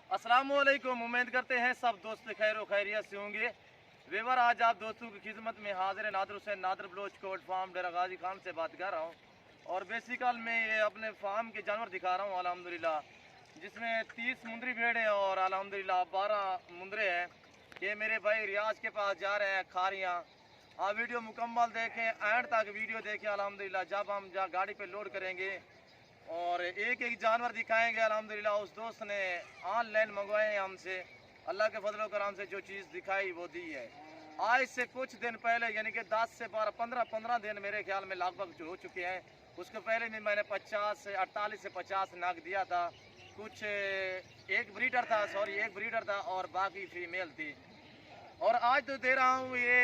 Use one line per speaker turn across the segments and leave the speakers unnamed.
अस्सलामुअलैकुम। उम्मीद करते हैं सब दोस्त खैर खैरियत से होंगे। वेवर आज आप दोस्तों की खिदमत में हाजिर है नादर हुसैन नादर बलोच कोट फार्म डेरा गाजी खान से बात कर रहा हूँ। और बेसिकल में ये अपने फार्म के जानवर दिखा रहा हूँ अल्हम्दुलिल्लाह, जिसमें 30 मुंदरी भेड़ हैं और अल्हम्दुलिल्लाह 12 मुंदरे हैं। ये मेरे भाई रियाज के पास जा रहे हैं खारियाँ। आप वीडियो मुकम्मल देखें, एंड तक वीडियो देखें अल्हम्दुलिल्लाह। जब हम गाड़ी पे लोड करेंगे और एक एक जानवर दिखाएंगे अल्हम्दुलिल्लाह। उस दोस्त ने ऑनलाइन मंगवाए हैं हमसे, अल्लाह के फजल करम से जो चीज़ दिखाई वो दी है। आज से कुछ दिन पहले यानी कि 10 से 12 15 दिन मेरे ख्याल में लगभग हो चुके हैं। उसके पहले भी मैंने 50 से 48 से 50 नाग दिया था। कुछ एक ब्रीडर था और बाकी फीमेल थी। और आज तो दे रहा हूँ ये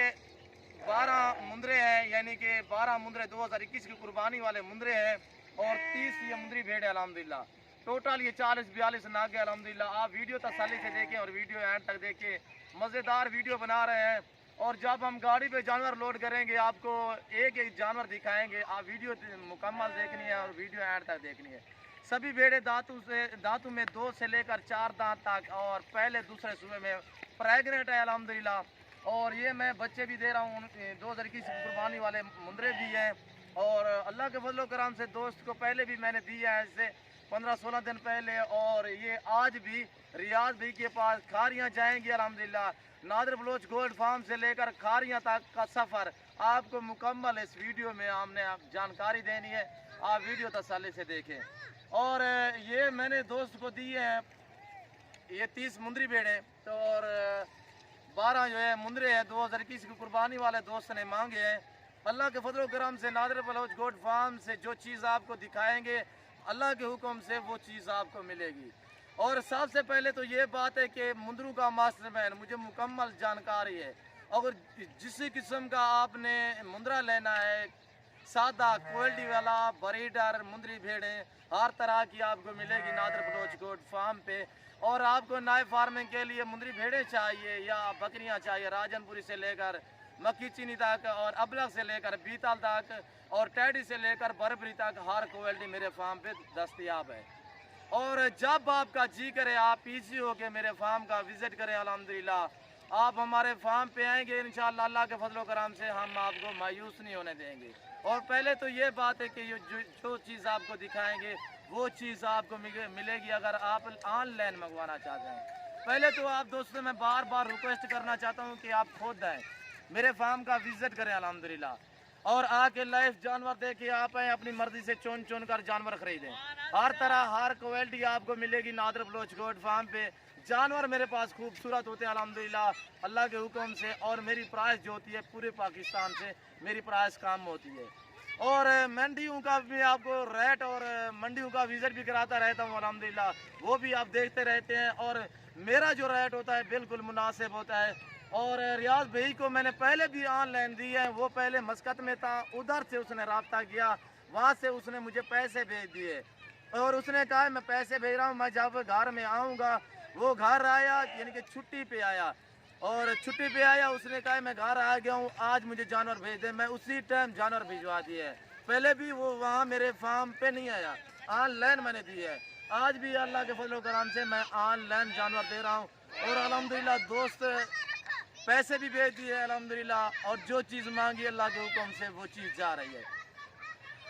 12 मुंदरे हैं, यानी कि 12 मुंदरे 2021 की कुर्बानी वाले मुंदरे हैं और 30 ये मुंदरी भेड़ है अल्हम्दुलिल्लाह। टोटल ये 40-42 नाग है अल्हम्दुलिल्लाह। आप वीडियो तसल्ली से देखें और वीडियो एंड तक देखें, मज़ेदार वीडियो बना रहे हैं। और जब हम गाड़ी पे जानवर लोड करेंगे आपको एक एक जानवर दिखाएंगे। आप वीडियो मुकम्मल देखनी है और वीडियो एंड तक देखनी है। सभी भेड़े दांतों में 2 से लेकर 4 दांत तक और पहले दूसरे सूबे में प्रेगनेंट है अल्हम्दुलिल्लाह। और ये मैं बच्चे भी दे रहा हूँ, 2021 कुर्बानी वाले मुंदरे भी हैं। और अल्लाह के फजल करम से दोस्त को पहले भी मैंने दिया है, इससे 15-16 दिन पहले। और ये आज भी रियाज भाई के पास खारियाँ जाएंगी अल्हम्दुलिल्लाह। नादर बलोच गोल्ड फार्म से लेकर खारियाँ तक का सफ़र आपको मुकम्मल इस वीडियो में हमने जानकारी देनी है। आप वीडियो तसल्ली से देखें। और ये मैंने दोस्त को दिए हैं, ये 30 मुंदरी भेड़े तो और 12 जो है मुंदरे हैं 2021 की कुर्बानी वाले दोस्त ने मांगे हैं। अल्लाह के फजल करम से नादर बलोच गोट फार्म से जो चीज़ आपको दिखाएंगे अल्लाह के हुक्म से वो चीज़ आपको मिलेगी। और सबसे पहले तो ये बात है कि मुंदरू का मास्टरमैन मुझे मुकम्मल जानकारी है। अगर जिस किस्म का आपने मुंदरा लेना है, सादा क्वालिटी वाला ब्रीडर मुंदरी भेड़ें हर तरह की आपको मिलेगी नादर बलोच गोट फार्म पे। और आपको नए फार्मिंग के लिए मुंदरी भेड़ें चाहिए या बकरियां चाहिए, राजनपुरी से लेकर मक्की चीनी तक और अबलग से लेकर बीतल तक और टैडी से लेकर बरबरी तक हर क्वालिटी मेरे फार्म पे दस्तयाब है। और जब आपका जी करे आप इजी होके मेरे फार्म का विजिट करें अल्हम्दुलिल्लाह। आप हमारे फार्म पे आएंगे इंशाअल्लाह, अल्लाह के फजल करम से हम आपको मायूस नहीं होने देंगे। और पहले तो ये बात है कि जो चीज़ आपको दिखाएंगे वो चीज़ आपको मिलेगी अगर आप ऑनलाइन मंगवाना चाहते हैं। पहले तो आप दोस्तों मैं बार बार रिक्वेस्ट करना चाहता हूँ कि आप खुद आएँ मेरे फार्म का विजिट करें अल्हम्दुलिल्लाह। और आके लाइव जानवर देखे आप आए, अपनी मर्जी से चुन चुन कर जानवर खरीदें। हर तरह हर क्वालिटी आपको मिलेगी नादर बलोच गोट फार्म पे। जानवर मेरे पास खूबसूरत होते हैं अल्हम्दुलिल्लाह अल्लाह के हुक्म से। और मेरी प्राइस जो होती है पूरे पाकिस्तान से मेरी प्राइस कम होती है। और मंडियों का भी आपको रेट और मंडियों का विजिट भी कराता रहता हूँ अल्हम्दुलिल्लाह, वो भी आप देखते रहते हैं। और मेरा जो रेट होता है बिल्कुल मुनासिब होता है। और रियाज भाई को मैंने पहले भी ऑनलाइन दी है, वो पहले मस्कत में था, उधर से उसने रब्ता किया, वहाँ से उसने मुझे पैसे भेज दिए। और उसने कहा मैं पैसे भेज रहा हूँ, मैं जब घर में आऊँगा। वो घर आया यानी कि छुट्टी पे आया, और छुट्टी पे आया उसने कहा मैं घर आ गया हूँ, आज मुझे जानवर भेज दे। मैं उसी टाइम जानवर भिजवा दिए है। पहले भी वो वहाँ मेरे फार्म पे नहीं आया, ऑनलाइन मैंने दी है। आज भी अल्लाह के फजल करम से मैं ऑनलाइन जानवर दे रहा हूँ। और अल्हम्दुलिल्लाह दोस्त पैसे भी भेज दिए अल्हम्दुलिल्लाह। और जो चीज़ मांगी अल्लाह के हुक्म से वो चीज़ जा रही है।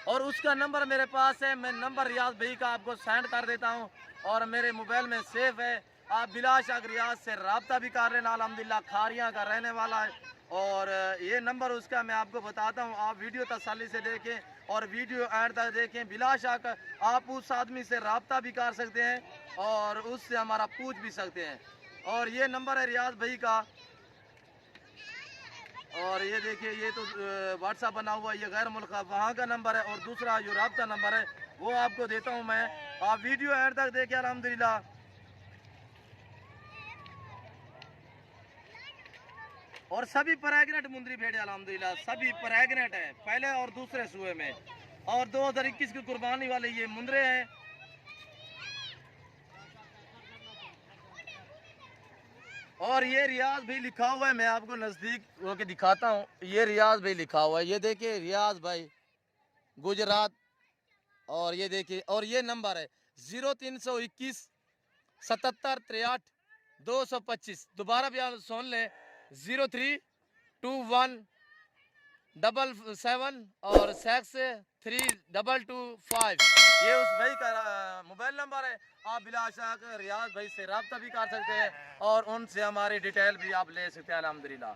और उसका नंबर मेरे पास है, मैं नंबर रियाज भाई का आपको सेंड कर देता हूँ और मेरे मोबाइल में सेव है। आप बिलाशक रियाज से रब्ता भी कर लेना अल्हम्दुलिल्लाह, खारियाँ का रहने वाला है। और ये नंबर उसका मैं आपको बताता हूँ, आप वीडियो तसल्ली से देखें और वीडियो एंड तक देखें। बिलाशक आप उस आदमी से रब्ता भी कर सकते हैं और उससे हमारा पूछ भी सकते हैं। और ये नंबर है रियाज भाई का। और ये देखिए ये तो व्हाट्सअप बना हुआ, ये गैर मुल्क वहाँ का नंबर है। और दूसरा जो रब्ता नंबर है वो आपको देता हूँ मैं, आप वीडियो एंड तक देखिए अल्हम्दुलिल्लाह। और सभी प्रेग्नेंट मुंदरी भेड़े अल्हम्दुलिल्लाह, सभी प्रेग्नेंट है पहले और दूसरे सूए में। और 2021 की कुर्बानी वाले ये मुंदरे हैं। और ये रियाज भाई लिखा हुआ है, मैं आपको नज़दीक होके दिखाता हूँ। ये रियाज भाई लिखा हुआ है, ये देखिए रियाज भाई गुजरात। और ये देखिए और ये नंबर है 0321 7763 दोबारा भी आप सुन लें 032177 और 6225 ये उस भाई का मोबाइल नंबर है। आप बिलाशक रियाज भाई से रब्ता भी कर सकते हैं और उनसे हमारी डिटेल भी आप ले सकते हैं अल्हम्दुलिल्लाह।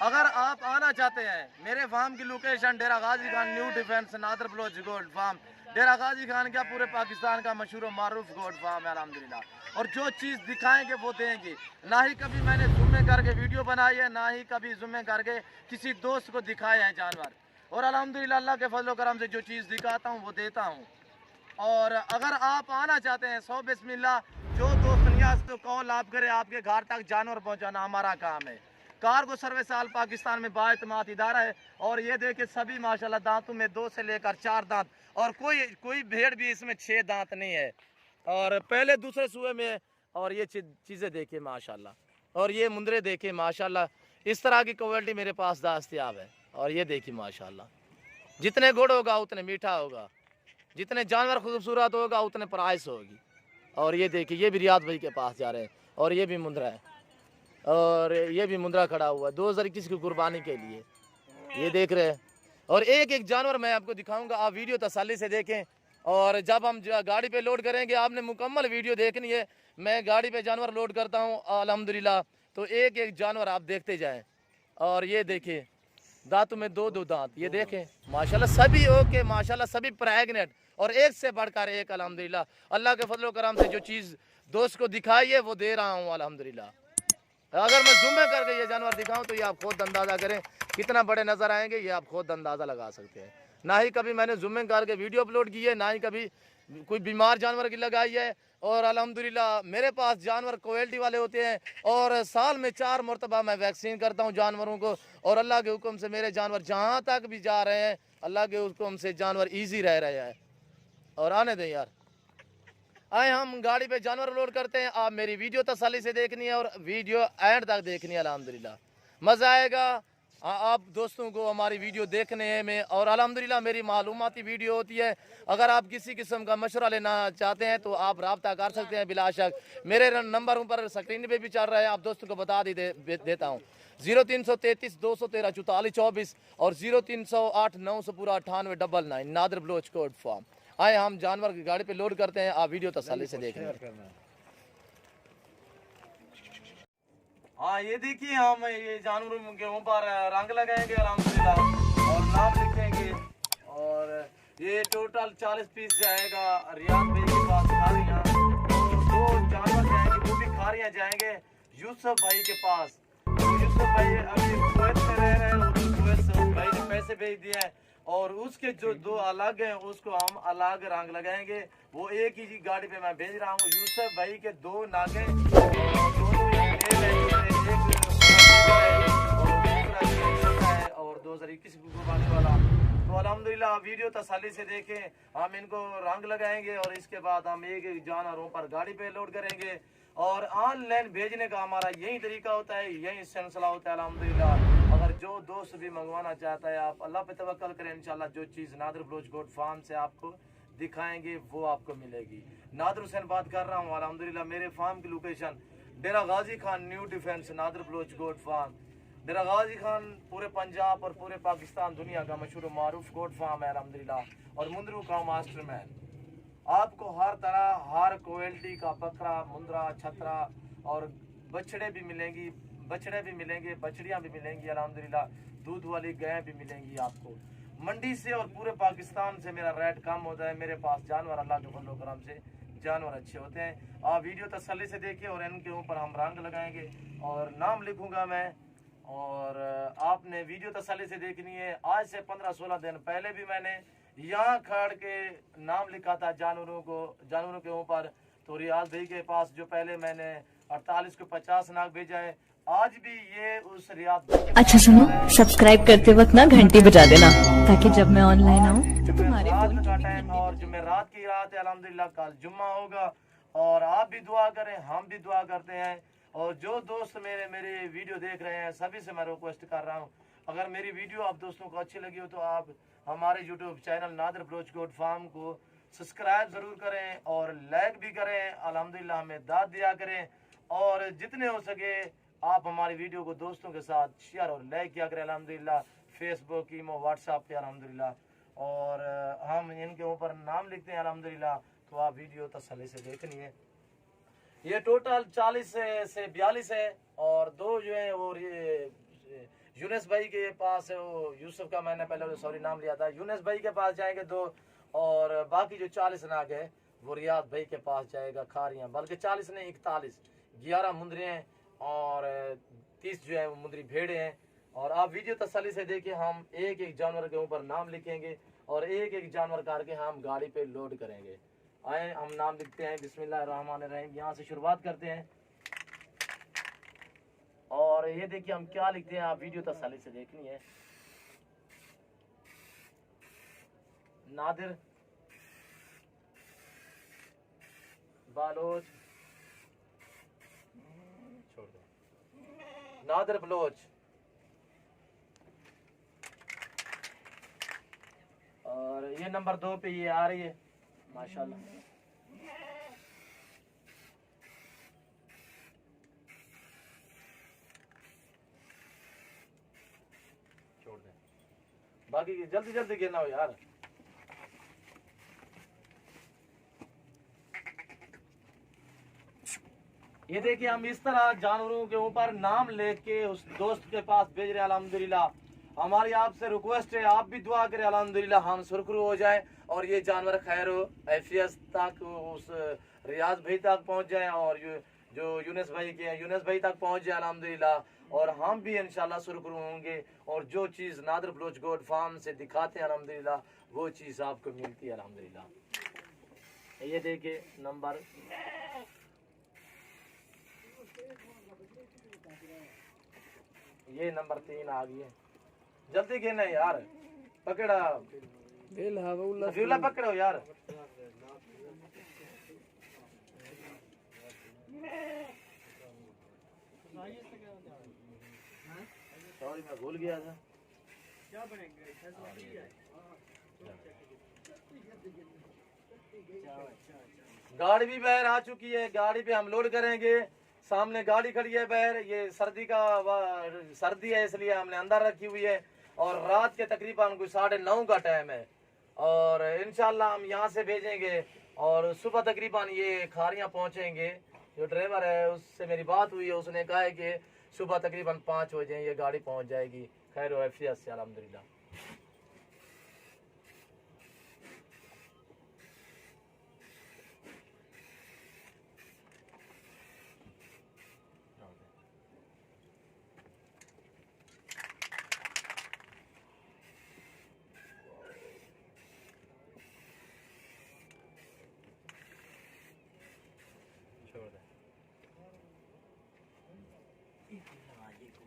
अगर आप आना चाहते हैं मेरे फार्म की location Dera Ghazi Khan new defence Nadir Baloch goat farm. Dera Ghazi Khan क्या पूरे पाकिस्तान का मशहूर मारूफ गोल्ड फार्म है अल्हम्दुलिल्लाह। और जो चीज़ दिखाएंगे वो देंगे। ना ही कभी मैंने जुम्मे करके वीडियो बनाई है, ना ही कभी जुम्मे करके किसी दोस्त को दिखाए हैं जानवर। और अल्हम्दुलिल्लाह अल्लाह के फजल करम से जो चीज़ दिखाता हूँ वो देता हूँ। और अगर आप आना चाहते हैं सौ बिस्मिल्लाह, जो दोस्त नियाज तो कॉल आप करें, आपके घर तक जानवर पहुँचाना हमारा काम है। कार्गो सर्विस आल पाकिस्तान में बाएतमाद इदारा है। और ये देखे सभी माशाल्लाह दांतों में 2 से लेकर 4 दांत और कोई भेड़ भी इसमें 6 दांत नहीं है और पहले दूसरे सूए में। और ये चीज़ें देखे माशाल्लाह, और ये मुंदरे देखे माशाल्लाह। इस तरह की क्वालिटी मेरे पास दस्तयाब है। और ये देखिए माशाल्लाह, जितने गुड़ होगा उतने मीठा होगा, जितने जानवर खूबसूरत होगा उतने प्राइस होगी। और ये देखिए ये भी रियाद भाई के पास जा रहे हैं और ये भी मुंदरा है और ये भी मुंदरा खड़ा हुआ है 2021 की कुर्बानी के लिए, ये देख रहे हैं। और एक एक जानवर मैं आपको दिखाऊंगा, आप वीडियो तसल्ली से देखें। और जब हम गाड़ी पे लोड करेंगे आपने मुकम्मल वीडियो देखनी है। मैं गाड़ी पे जानवर लोड करता हूँ अल्हम्दुलिल्लाह, तो एक एक जानवर आप देखते जाएं। और ये देखें दांतों में 2 दांत, ये देखें माशाल्लाह सभी ओके माशाल्लाह सभी प्रेग्नेंट और एक से बढ़कर एक अल्हम्दुलिल्लाह। अल्लाह के फजल करम से जो चीज़ दोस्त को दिखाई है वो दे रहा हूँ अल्हम्दुलिल्लाह। अगर मैं जूम करके ये जानवर दिखाऊं तो ये आप खुद अंदाज़ा करें कितना बड़े नज़र आएंगे, ये आप खुद अंदाज़ा लगा सकते हैं। ना ही कभी मैंने जूम करके वीडियो अपलोड की है, ना ही कभी कोई बीमार जानवर की लगाई है। और अल्हम्दुलिल्लाह मेरे पास जानवर क्वालिटी वाले होते हैं और साल में 4 मरतबा मैं वैक्सीन करता हूँ जानवरों को। और अल्लाह के हुक्म से मेरे जानवर जहाँ तक भी जा रहे हैं अल्लाह के हुक्म से जानवर ईजी रह रहे हैं। और आने दें यार, आए हम गाड़ी पे जानवर लोड करते हैं। आप मेरी वीडियो तसल्ली से देखनी है और वीडियो एंड तक देखनी है अल्हम्दुलिल्लाह, मज़ा आएगा आप दोस्तों को हमारी वीडियो देखने में। और अल्हम्दुलिल्लाह मेरी मालूमाती वीडियो होती है। अगर आप किसी किस्म का मशवरा लेना चाहते हैं तो आप रब्ता कर सकते हैं बिलाशक। मेरे नंबर ऊपर स्क्रीन पे भी चल रहा है, आप दोस्तों को बता देता हूँ 0333 213 44 24 और 0308 900 पूरा 9899 नादर बलोच कोड फार्म। आए हम जानवर की गाड़ी पे लोड करते हैं, आप वीडियो तसल्ली से देख रहे हैं। हाँ ये देखिए हम ये जानवरों के ऊपर रंग लगाएंगे अल्हम्दुलिल्लाह और नाम लिखेंगे। और ये टोटल 40 पीस जाएगा रियाद भाई के पास खारियाँ। तो 2 जानवर जाएंगे वो भी खारियाँ जाएंगे यूसुफ भाई के पास। तो यूसुफ भाई अभी कुवैत में रह रहे हैं, कुवैत से उस भाई ने पैसे भेज दिए हैं और उसके जो 2 अलग हैं उसको हम अलग रंग लगाएंगे। वो एक ही गाड़ी पे मैं भेज रहा हूँ। यूसुफ भाई के 2 नागे और 2021 वाला। तो अल्हम्दुलिल्लाह वीडियो तसल्ली से देखें, हम इनको रंग लगाएंगे और इसके बाद हम एक एक जानवरों पर गाड़ी पे लोड करेंगे। और ऑनलाइन भेजने का हमारा यही तरीका होता है, यही सिलसिला होता है अल्हम्दुलिल्लाह। अगर जो दोस्त भी मंगवाना चाहता है आप अल्लाह पे तवक्कल करें, इंशाल्लाह जो चीज़ नादर बलोच गोट फार्म से आपको दिखाएंगे वो आपको मिलेगी। नादर हुसैन बात कर रहा हूँ अल्हम्दुलिल्लाह। मेरे फार्म की location Dera Ghazi Khan new defence Nadir Baloch goat farm. Dera Ghazi Khan पूरे पंजाब और पूरे पाकिस्तान दुनिया का मशहूर मारूफ गोट फार्म है अल्हम्दुलिल्लाह। और मुंदरू का मास्टरमैन, आपको हर तरह हर क्वालिटी का बकरा मुंदरा छतरा और बछड़े भी मिलेंगी, बछड़ियाँ भी मिलेंगी अल्हम्दुलिल्लाह। दूध वाली गाय भी मिलेंगी आपको। मंडी से और पूरे पाकिस्तान से मेरा रेट कम होता है। मेरे पास जानवर अल्लाह के फजल करम से जानवर अच्छे होते हैं। आप वीडियो तसल्ली से देखिए और इनके ऊपर हम रंग लगाएंगे और नाम लिखूंगा मैं। और आपने वीडियो तसल्ली से देखनी है। आज से 15-16 दिन पहले भी मैंने यहाँ खड़ के नाम लिखा था जानवरों के ऊपर। तो रियाज भाई के पास जो पहले मैंने 48 को 50 नाग भेजा है, आज भी ये उस रियाज। अच्छा सुनो, सब्सक्राइब करते वक्त ना घंटी बजा देना ताकि जब मैं ऑनलाइन आऊँ तो तुम्हारे फोन का टाइम। और जुमेरात की रात है अल्हम्दुलिल्लाह, कल जुम्मा होगा और आप भी दुआ करें, हम भी दुआ करते हैं। और जो दोस्त मेरे वीडियो देख रहे हैं सभी से मैं रिक्वेस्ट कर रहा हूँ, अगर मेरी वीडियो आप दोस्तों को अच्छी लगी हो तो आप हमारे YouTube channel Nadir Baloch goat farm को सब्सक्राइब ज़रूर करें और लाइक भी करें। अल्हम्दुलिल्लाह हमें दाद दिया करें और जितने हो सके आप हमारी वीडियो को दोस्तों के साथ शेयर और लाइक किया करें। अल्हम्दुलिल्लाह फेसबुक, ईमो, व्हाट्सएप पे अल्हम्दुलिल्लाह। और हम इनके ऊपर नाम लिखते हैं अल्हम्दुलिल्लाह, तो आप वीडियो तसल्ली से देखनी है। ये टोटल 40 से 42 है और दो जो है वो यूनुस भाई के पास है, वो यूसुफ का मैंने पहले सॉरी नाम लिया था, यूनुस भाई के पास जाएंगे दो, और बाकी जो 40 नाग है वो रियाद भाई के पास जाएगा खारियाँ, बल्कि 40 नहीं 41, 11 मुंदरे हैं और 30 जो है वो मुंदरी भेड़े हैं। और आप वीडियो तसल्ली से देखिए, हम एक एक जानवर के ऊपर नाम लिखेंगे और एक एक जानवर करके हम गाड़ी पे लोड करेंगे। आए हम नाम लिखते हैं, बिस्मिल्लाहिर्रहमानिर्रहीम, यहाँ से शुरुआत करते हैं। और ये देखिए हम क्या लिखते हैं, आप वीडियो तसल्ली से देखनी है। नादिर बालोच, छोड़ दो, नादिर बलोच। और ये नंबर 2 पे ये आ रही है माशाल्लाह। छोड़ दे, बाकी जल्दी जल्दी गिरना हो यार। ये देखिए हम इस तरह जानवरों के ऊपर नाम लेके उस दोस्त के पास भेज रहे हैं। अल्हम्दुलिल्लाह हमारी आपसे रिक्वेस्ट है, आप भी दुआ करें अल्हम्दुलिल्लाह हम सुरखरू हो जाए और ये जानवर खैर ऐफियत तक उस रियाज भाई तक पहुंच जाए और जो यूनुस भाई के यूनुस भाई तक पहुंच जाए अल्हम्दुलिल्लाह, और हम भी इंशाल्लाह सुरखरू होंगे और जो चीज़ नादिर बलोच गोट फार्म से दिखाते हैं अल्हम्दुलिल्लाह वो चीज़ आपको मिलती है अल्हम्दुलिल्लाह। ये देखिए नंबर, ये नंबर 3 आ गई है, जल्दी गिरना यार, पकड़ा पकड़ो यार। सॉरी मैं भूल गया था। क्या गाड़ी भी बाहर आ चुकी है, गाड़ी पे हम लोड करेंगे। सामने गाड़ी खड़ी है बाहर, ये सर्दी है इसलिए हमने अंदर रखी हुई है और रात के तकरीबन कोई 9:30 का टाइम है और इंशाल्लाह हम यहाँ से भेजेंगे और सुबह तकरीबन ये खारियाँ पहुँचेंगे। जो ड्राइवर है उससे मेरी बात हुई है, उसने कहा है कि सुबह तकरीबन 5 बजे ये गाड़ी पहुँच जाएगी खैर वैफियत से अल्हम्दुलिल्लाह।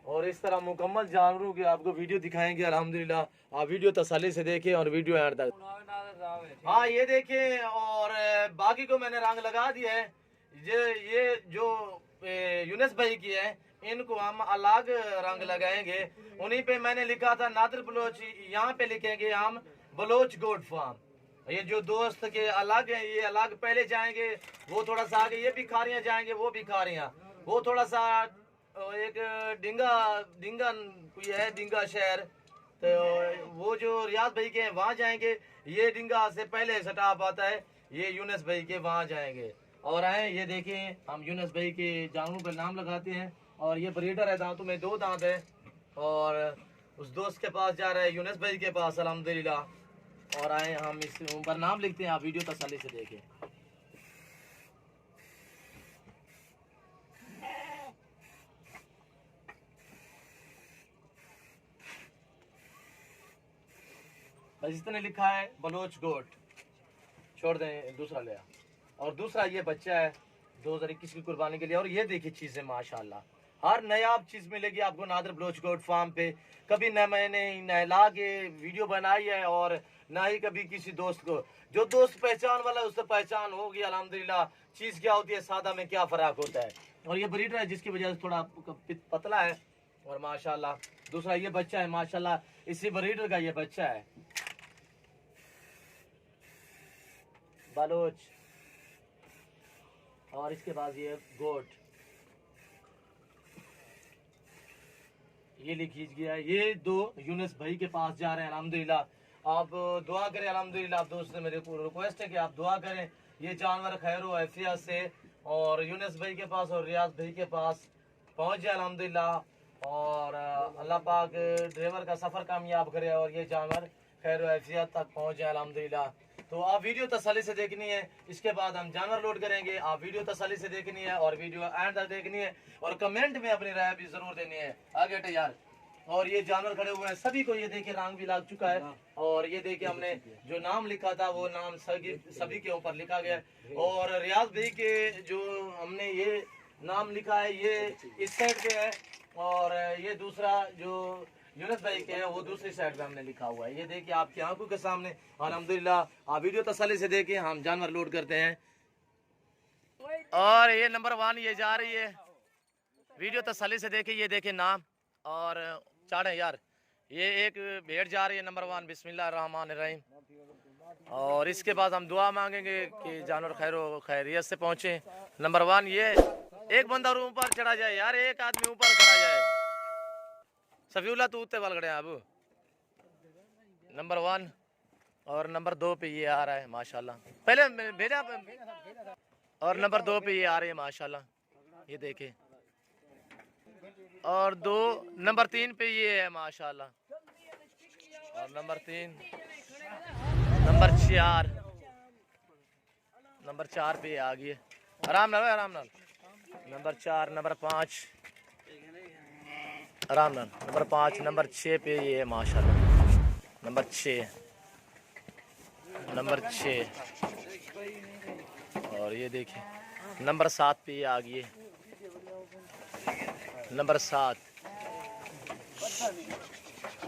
और इस तरह मुकम्मल जानवरों की आपको वीडियो दिखाएंगे अल्हम्दुलिल्लाह। आप वीडियो तसल्ली से देखें और वीडियो एंड तक। हाँ ये देखें, और बाकी को मैंने रंग लगा दिया है। ये जो यूनुस भाई की है इनको हम अलग रंग लगाएंगे, उन्हीं पे मैंने लिखा था नादिर बलोच, यहाँ पे लिखेंगे हम बलोच गोट फार्म। ये जो दोस्त के अलग है ये अलग पहले जाएंगे, वो थोड़ा सा आगे, ये भी खारियाँ जाएंगे, वो भी खारियाँ, वो थोड़ा सा एक डिंगा कोई है डिंगा शहर, तो वो जो रियाज भाई के हैं वहाँ जाएंगे। ये डिंगा से पहले स्टॉप आता है, ये यूनुस भाई के वहाँ जाएंगे। और आए ये देखें हम यूनुस भाई के जानवरों पर नाम लगाते हैं और ये ब्रीडर है, दांतों में 2 दांत है और उस दोस्त के पास जा रहा है यूनुस भाई के पास अल्हम्दुलिल्लाह। और आए हम इस ऊपर नाम लिखते हैं, आप वीडियो तसल्ली से देखें। बस इसने लिखा है बलोच गोट, छोड़ दें दूसरा लिया। और दूसरा ये बच्चा है 2021 की कुर्बानी के लिए। और ये देखिए चीज़ें माशाल्लाह हर नयाब चीज़ मिलेगी आपको नादिर बलोच गोट फार्म पे। कभी न मैंने नहला के वीडियो बनाई है और ना ही कभी किसी दोस्त को, जो दोस्त पहचान वाला है उससे पहचान होगी अल्हम्दुलिल्लाह। चीज़ क्या होती है, सादा में क्या फ़र्क होता है। और ये ब्रीडर है जिसकी वजह से थोड़ा पतला है और माशाल्लाह। दूसरा ये बच्चा है माशाल्लाह, इसी ब्रीडर का ये बच्चा है। बलोच, और इसके पास ये गोट, ये लिखीज गया। ये दो यूनुस भाई के पास जा रहे हैं अल्हम्दुलिल्लाह। आप दुआ करें अल्हम्दुलिल्लाह। आप दोस्त से मेरे को रिक्वेस्ट है कि आप दुआ करें ये जानवर खैर व आफियत से और यूनुस भाई के पास और रियाज भाई के पास पहुंच जाए अल्हम्दुलिल्लाह। और अल्लाह पाक ड्राइवर का सफ़र कामयाब करे और ये जानवर खैर व आफियत तक पहुंच जाए अल्हम्दुलिल्लाह। तो आप वीडियो तसल्ली से देखनी है, इसके बाद हम जानवर लोड करेंगे। आप वीडियो तसल्ली से देखनी है और वीडियो एंड तक देखनी है और कमेंट में अपनी राय भी जरूर देनी है। आगे यार। और ये जानवर खड़े हुए हैं, सभी को ये देखिए रंग भी लग चुका है। और ये देखिए हमने जो नाम लिखा था वो नाम सभी के ऊपर लिखा गया है। और रियाज भाई के जो हमने ये नाम लिखा है ये इस साइड पे है और ये दूसरा जो यूनुस भाई के हैं वो दूसरी साइड पे हमने लिखा हुआ है। ये देखिए आपकी आंखों के सामने अल्हम्दुलिल्लाह। आप वीडियो तसल्ली से देखिए, हम जानवर लोड करते हैं। और ये नंबर 1 ये जा रही है, वीडियो तसल्ली से देखिए। ये देखिए नाम और चाड़े यार। ये एक भेड़ जा रही है नंबर 1, बिस्मिल्लाहिर्रहमानिर्रहीम। और इसके बाद हम दुआ मांगेंगे कि जानवर खैरियत से पहुँचे। नंबर 1 ये एक बंदा ऊपर चढ़ा जाए यार, एक आदमी ऊपर खड़ा जाए। सफीउल्लाह तू उत्ते वाल खड़े हैं अब। नंबर 1 और नंबर 2 पे ये आ रहा है माशाल्लाह। पहले भेजा और नंबर 2 पे ये आ रही है माशाल्लाह। ये देखे। और 2 नंबर 3 पे ये है माशाल्लाह। और नंबर 3 नंबर 4 नंबर 4 पे ये आ गई है। आराम नाल आराम नाल। नंबर 4 नंबर 5 आराम नाल। नंबर 5 नंबर 6 पे ये है माशाल्लाह। नंबर 6 नंबर 6 और ये देखिए नंबर 7 पे ये आ गई है। नंबर 7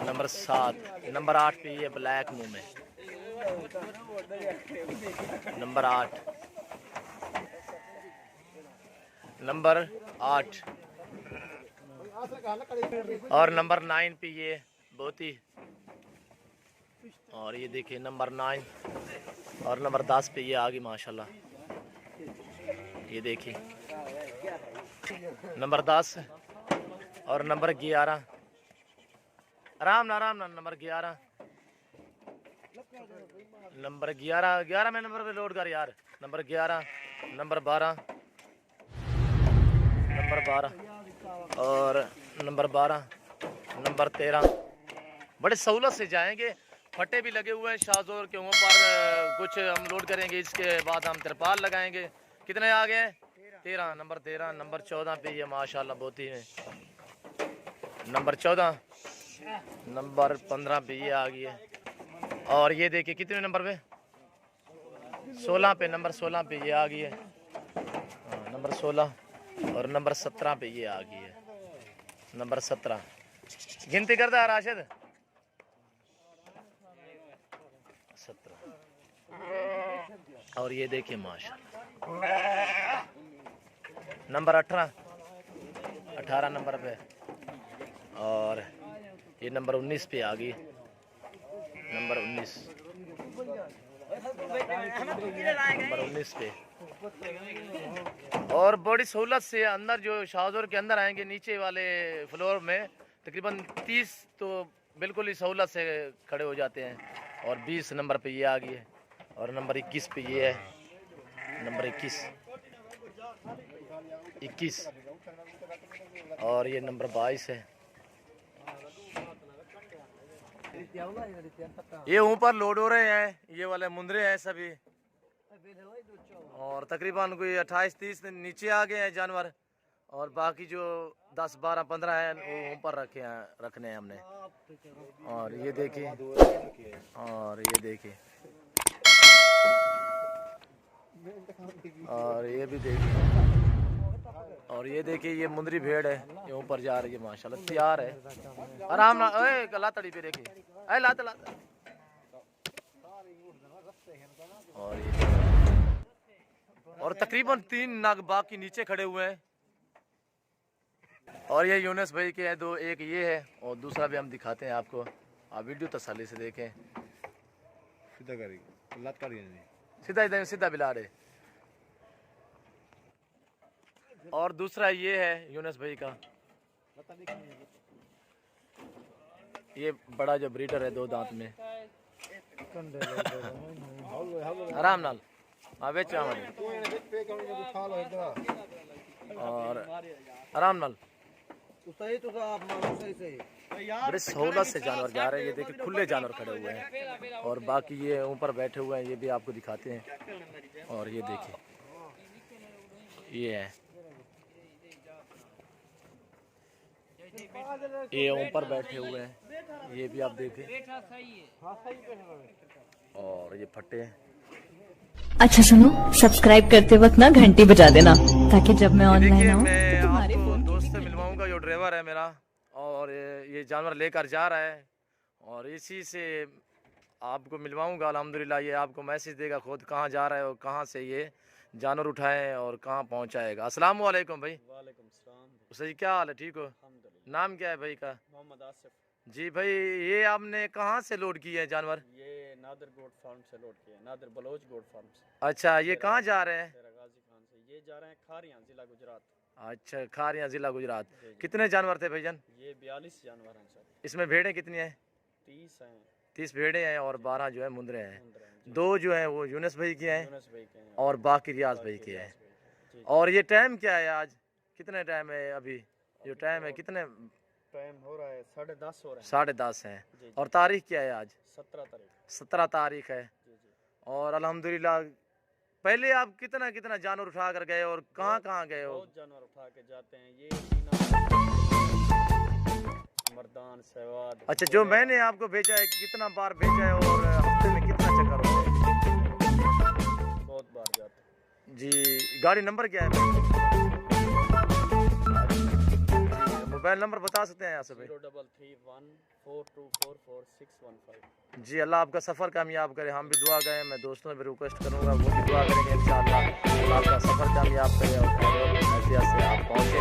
नंबर 7 नंबर 8 पे ये ब्लैक मुंह में। नंबर 8 नंबर 8 और नंबर 9 पे ये बोती। और ये देखिए नंबर 9 और नंबर 10 पे ये आ गई माशाल्लाह। ये देखिए नंबर 10 और नंबर 11 आराम ना नंबर 11 नंबर 11 में नंबर पे लोड कर यार। नंबर 11 नंबर 12 नंबर 12 और नंबर 12 नंबर 13। बड़े सहूलत से जाएंगे। फटे भी लगे हुए हैं शाहजोर के ऊपर। कुछ हम लोड करेंगे, इसके बाद हम तिरपाल लगाएंगे। कितने आ गए? 13 नंबर 13 नंबर 14 पे ये माशाल्लाह बोती है। नंबर 14 नंबर 15 पे ये आ गई है। और ये देखिए कितने नंबर पे? 16 पे नंबर 16 पे ये आ गई है। नंबर 16 और नंबर 17 पे ये आ गई है। नंबर 17 गिनती करता है राशिद। 17 और ये देखिए माशाल्लाह। नंबर 18 नंबर पे और ये नंबर 19 पे आ गई। नंबर 19 पे और बड़ी सहूलत से अंदर जो शाहजोर के अंदर आएंगे नीचे वाले फ्लोर में तकरीबन 30 तो बिल्कुल ही सहूलत से खड़े हो जाते हैं। और 20 नंबर पे ये आ गई है और नंबर 21 पे ये है। नंबर 21 और ये नंबर 22 है। ये ऊपर लोड हो रहे हैं, ये वाले मुंदरे हैं सभी। और तकरीबन कोई 28-30 नीचे आ गए हैं जानवर और बाकी जो 10, 12, 15 हैं वो ऊपर रखने हैं हमने। और ये देखिए और ये देखिए और ये भी देखिए और ये देखिए ये मुंदरी भेड़ है, ये ऊपर जा रही है माशाल्लाह। तैयार है आराम ना। ओए गला तड़ी पे देखिए ऐ लात और तकरीबन 3 नाग बाकी नीचे खड़े हुए हैं। और ये यूनुस भाई के हैं 2, एक ये है और दूसरा भी हम दिखाते हैं आपको। आप वीडियो तसल्ली से देखें। सीधा एकदम सीधा बिला रहे। और दूसरा ये है यूनुस भाई का, ये बड़ा जो ब्रीडर है 2 दांत में। आराम नाल और आराम नाल बड़े सहूलत से जानवर जा रहे हैं। ये देखिए खुले जानवर खड़े हुए हैं और बाकी ये ऊपर बैठे हुए हैं, ये भी आपको दिखाते हैं। और ये देखिए ये है, ये ऊपर बैठे हुए हैं, ये भी आप देखें। और ये फट्टे हैं।
अच्छा सुनो, सब्सक्राइब करते वक्त ना घंटी बजा देना ताकि जब मैं ऑनलाइन आऊं
मैं
तो तुम्हारे
आपको
फोन
दोस्त से मिलवाऊंगा, जो ड्राइवर है मेरा, और ये जानवर लेकर जा रहा है और इसी से आपको मिलवाऊंगा। अल्हम्दुलिल्लाह ये आपको मैसेज देगा खुद कहाँ जा रहा है और कहाँ से ये जानवर उठाए और कहाँ पहुँचाएगा। अस्सलाम वालेकुम भाई।
वालेकुम सलाम।
सही, क्या हाल है? ठीक हो?
अल्हम्दुलिल्लाह।
नाम क्या है भाई का?
मोहम्मद आसिफ।
जी भाई, ये आपने कहाँ से लोड किए हैं जानवर?
ये नादर गोट फार्म से लोड किया, नादर बलोच गोट फार्म से।
अच्छा, ये कहाँ जा रहे हैं?
गाजी खान से ये जा रहे हैं खारियां, जिला गुजरात।
अच्छा, खारियां जिला गुजरात।
जी, जी।
कितने जानवर थे भाईजान?
ये 42 जानवर हैं सर।
इसमें भेड़ें कितनी हैं?
30 हैं।
30 भेड़ें हैं और 12 जो है मुंदरे हैं।
15
2 जो हैं वो यूनुस भाई के हैं
यूनुस भाई के हैं
और बाकी रियाज भाई के हैं।
जी, जी।
और ये टाइम क्या है आज? कितने टाइम है अभी? जो टाइम है कितने?
टाइम हो रहा है 10:30 हो रहे हैं।
10:30 है।
जी, जी।
और तारीख क्या है आज?
17 तारीख।
17 तारीख है।
जी, जी।
और अल्हम्दुलिल्लाह पहले आप कितना कितना जानवर उठा कर गए और कहाँ कहाँ गए हो?
बहुत जानवर उठा के जाते हैं। ये मर्दान सहवाद।
अच्छा, जो मैंने आपको भेजा है कितना बार भेजा है और हफ्ते में कितना चक्कर हो गए?
बहुत बार जाते हैं।
जी, गाड़ी नंबर क्या है? मोबाइल नंबर बता सकते हैं यहाँ से भाई?
033142444615।
जी, अल्लाह आपका सफ़र कामयाब करे। हम भी दुआ करें, मैं दोस्तों में भी रिक्वेस्ट करूँगा वो भी दुआ करेंगे इंशाअल्लाह आपका सफ़र कामयाब करे और ऐसे आप पहुँचे।